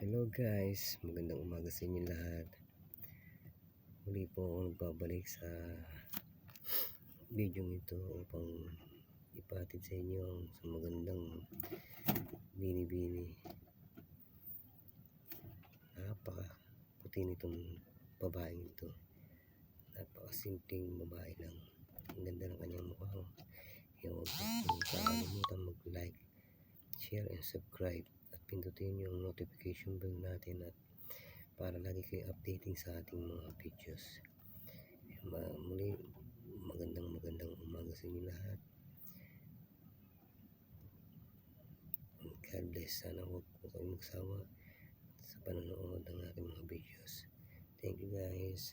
Hello guys, magandang umaga sa inyo lahat. Muli po ako nagbabalik sa video ito upang ipatid sa inyo ang sa magandang bini-bini. Napaka puti nitong babaeng ito. Napakasimpleng babae lang. Ang ganda ng kanyang mukha. Huwag po kakalimutan mag-like, share and subscribe at pindutin yung notification bell natin at para lagi kayo updating sa ating mga videos. Muli, magandang umaga sa inyo lahat. God bless. Sana huwag po kayo magsawa sa panonood ng ating mga videos. Thank you guys.